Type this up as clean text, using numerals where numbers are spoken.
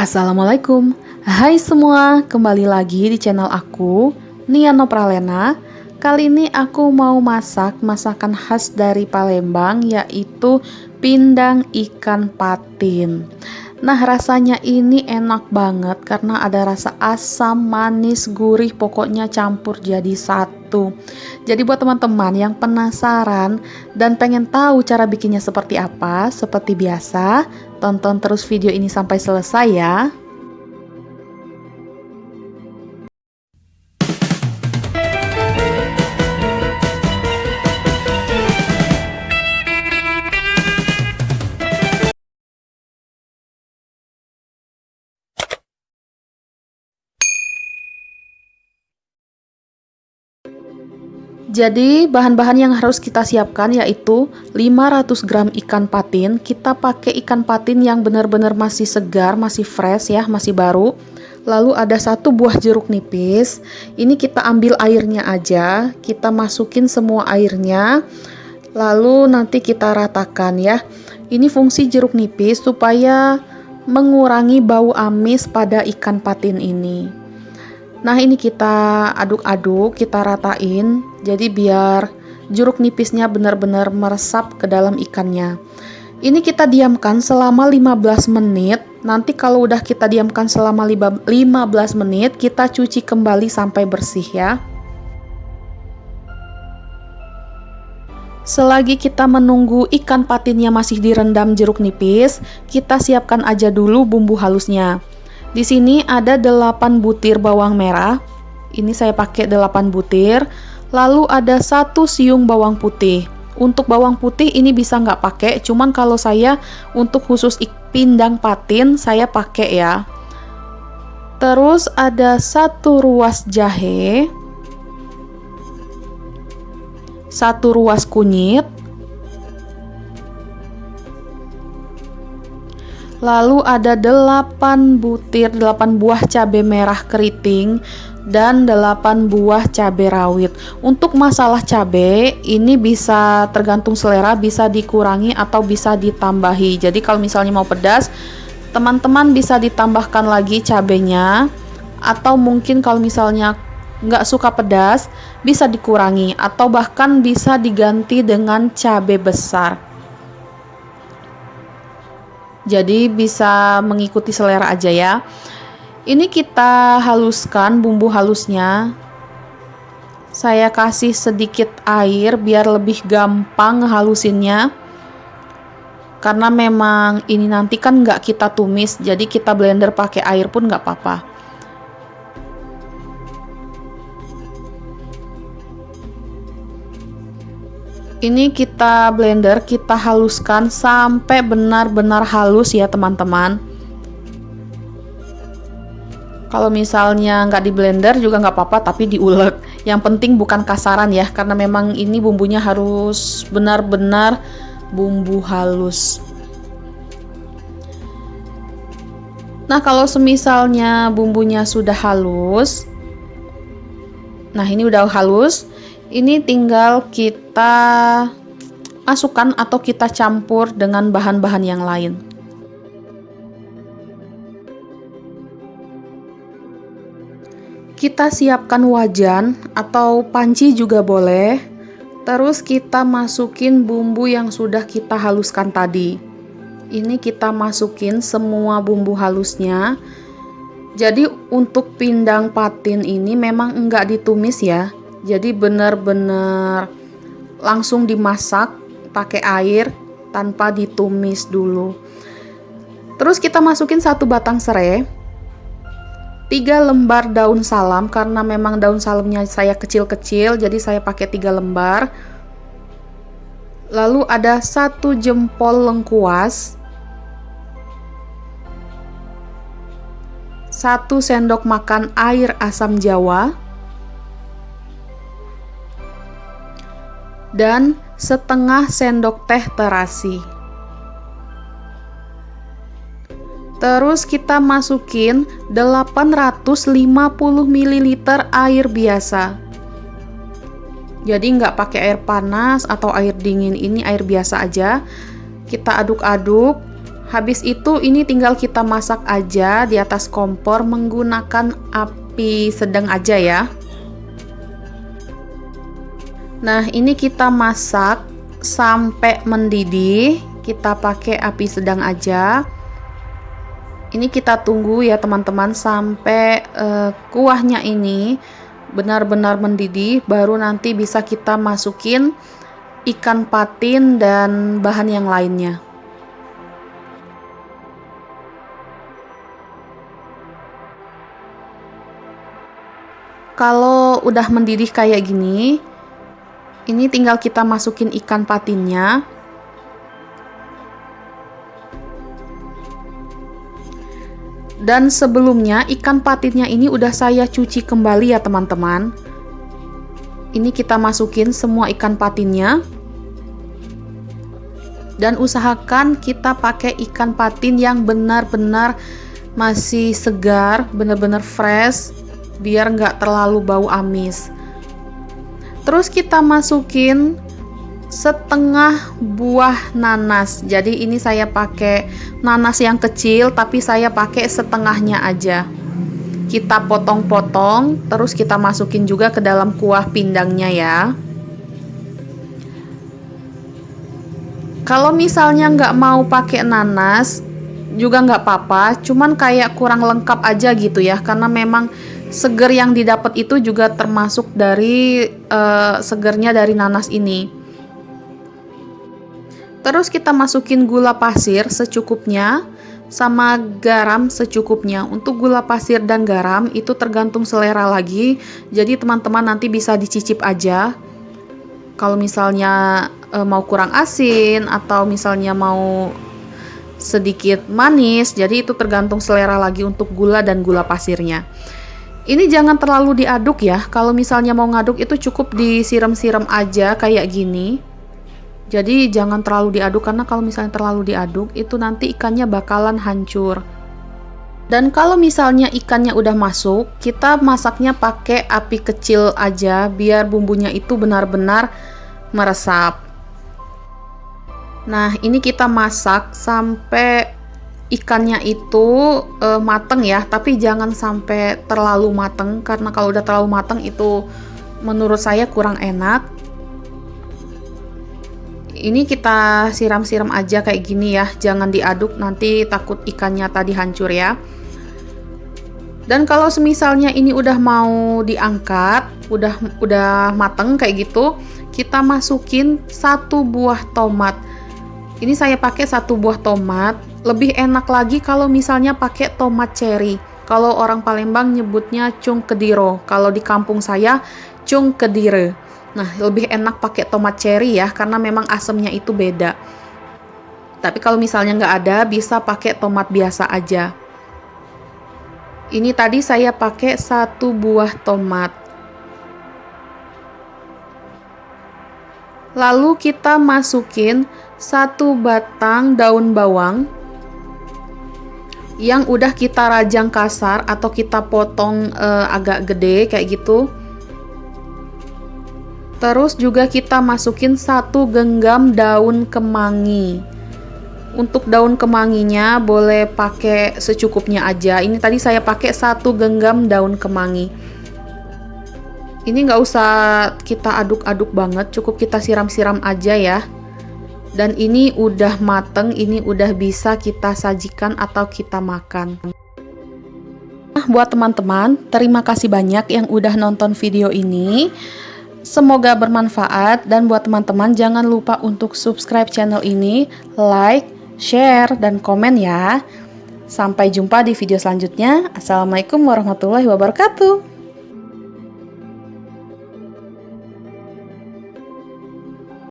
Assalamualaikum. Hai semua, kembali lagi di channel aku, Nia Nopralena. Kali ini aku mau masak masakan khas dari Palembang, yaitu pindang ikan patin. Nah, rasanya ini enak banget karena ada rasa asam, manis, gurih, pokoknya campur jadi satu. Jadi buat teman-teman yang penasaran dan pengen tahu cara bikinnya seperti apa, seperti biasa, tonton terus video ini sampai selesai ya. Jadi bahan-bahan yang harus kita siapkan yaitu 500 gram ikan patin. Kita pakai ikan patin yang benar-benar masih segar, masih fresh ya, masih baru. Lalu ada 1 buah jeruk nipis. Ini kita ambil airnya aja, kita masukin semua airnya. Lalu nanti kita ratakan ya. Ini fungsi jeruk nipis supaya mengurangi bau amis pada ikan patin ini. Nah, ini kita aduk-aduk, kita ratain, jadi biar jeruk nipisnya benar-benar meresap ke dalam ikannya. Ini kita diamkan selama 15 menit. Nanti kalau udah kita diamkan selama 15 menit, kita cuci kembali sampai bersih ya. Selagi kita menunggu ikan patinnya masih direndam jeruk nipis, kita siapkan aja dulu bumbu halusnya. Di sini ada 8 butir bawang merah. Ini saya pakai 8 butir. Lalu ada 1 siung bawang putih. Untuk bawang putih ini bisa nggak pakai, cuman kalau saya untuk khusus pindang patin saya pakai ya. Terus ada 1 ruas jahe, 1 ruas kunyit. Lalu ada 8 buah cabai merah keriting dan 8 buah cabai rawit. Untuk masalah cabai ini bisa tergantung selera, bisa dikurangi atau bisa ditambahi. Jadi kalau misalnya mau pedas, teman-teman bisa ditambahkan lagi cabainya, atau mungkin kalau misalnya nggak suka pedas bisa dikurangi atau bahkan bisa diganti dengan cabai besar. Jadi bisa mengikuti selera aja ya. Ini kita haluskan bumbu halusnya. Saya kasih sedikit air biar lebih gampang ngehalusinnya. Karena memang ini nanti kan nggak kita tumis, jadi kita blender pakai air pun nggak apa-apa. Ini kita blender, kita haluskan sampai benar-benar halus ya teman-teman. Kalau misalnya nggak di blender juga nggak apa-apa, tapi diulek. Yang penting bukan kasaran ya, karena memang ini bumbunya harus benar-benar bumbu halus. Nah, kalau semisalnya bumbunya sudah halus, nah ini udah halus. Ini tinggal kita masukkan atau kita campur dengan bahan-bahan yang lain. Kita siapkan wajan atau panci juga boleh. Terus kita masukin bumbu yang sudah kita haluskan tadi. Ini kita masukin semua bumbu halusnya. Jadi untuk pindang patin ini memang enggak ditumis ya. Jadi benar-benar langsung dimasak pakai air tanpa ditumis dulu. Terus kita masukin 1 batang serai, 3 lembar daun salam, karena memang daun salamnya saya kecil-kecil jadi saya pakai 3 lembar. Lalu ada 1 jempol lengkuas, 1 sendok makan air asam jawa, dan setengah sendok teh terasi. Terus kita masukin 850 ml air biasa. Jadi nggak pakai air panas atau air dingin, ini air biasa aja. Kita aduk-aduk Habis itu ini tinggal kita masak aja di atas kompor menggunakan api sedang aja ya. Nah, ini kita masak sampai mendidih, kita pakai api sedang aja. Ini kita tunggu ya teman-teman sampai kuahnya ini benar-benar mendidih, baru nanti bisa kita masukin ikan patin dan bahan yang lainnya. Kalau udah mendidih kayak gini, ini tinggal kita masukin ikan patinnya. Dan sebelumnya ikan patinnya ini udah saya cuci kembali ya teman-teman. Ini kita masukin semua ikan patinnya. Dan usahakan kita pakai ikan patin yang benar-benar masih segar, benar-benar fresh, biar nggak terlalu bau amis. Terus kita masukin setengah buah nanas. Jadi ini saya pakai nanas yang kecil, tapi saya pakai setengahnya aja. Kita potong-potong, terus kita masukin juga ke dalam kuah pindangnya ya. Kalau misalnya nggak mau pakai nanas, juga nggak apa-apa, cuman kayak kurang lengkap aja gitu ya, karena memang seger yang didapat itu juga termasuk dari segernya dari nanas ini. Terus kita masukin gula pasir secukupnya sama garam secukupnya. Untuk gula pasir dan garam itu tergantung selera lagi, jadi teman-teman nanti bisa dicicip aja. Kalau misalnya mau kurang asin atau misalnya mau sedikit manis, jadi itu tergantung selera lagi untuk gula dan gula pasirnya. Ini jangan terlalu diaduk ya. Kalau misalnya mau ngaduk itu cukup disiram-siram aja kayak gini. Jadi jangan terlalu diaduk, karena kalau misalnya terlalu diaduk itu nanti ikannya bakalan hancur. Dan kalau misalnya ikannya udah masuk, kita masaknya pakai api kecil aja biar bumbunya itu benar-benar meresap. Nah, ini kita masak sampai ikannya itu mateng ya, tapi jangan sampai terlalu mateng, karena kalau udah terlalu mateng itu menurut saya kurang enak. Ini kita siram-siram aja kayak gini ya, jangan diaduk, nanti takut ikannya tadi hancur ya. Dan kalau semisalnya ini udah mau diangkat, udah mateng kayak gitu, kita masukin 1 buah tomat. Ini saya pakai 1 buah tomat. Lebih enak lagi kalau misalnya pakai tomat cherry. Kalau orang Palembang nyebutnya cung kediro. Kalau di kampung saya cung kedire. Nah, lebih enak pakai tomat cherry ya, karena memang asemnya itu beda. Tapi kalau misalnya nggak ada, bisa pakai tomat biasa aja. Ini tadi saya pakai 1 buah tomat. Lalu kita masukin 1 batang daun bawang yang udah kita rajang kasar atau kita potong agak gede kayak gitu. Terus juga kita masukin 1 genggam daun kemangi. Untuk daun kemanginya boleh pakai secukupnya aja. Ini tadi saya pakai 1 genggam daun kemangi. Ini nggak usah kita aduk-aduk banget, cukup kita siram-siram aja ya. Dan ini udah mateng, ini udah bisa kita sajikan atau kita makan. Nah, buat teman-teman, terima kasih banyak yang udah nonton video ini. Semoga bermanfaat, dan buat teman-teman jangan lupa untuk subscribe channel ini, like, share, dan komen ya. Sampai jumpa di video selanjutnya. Assalamualaikum warahmatullahi wabarakatuh.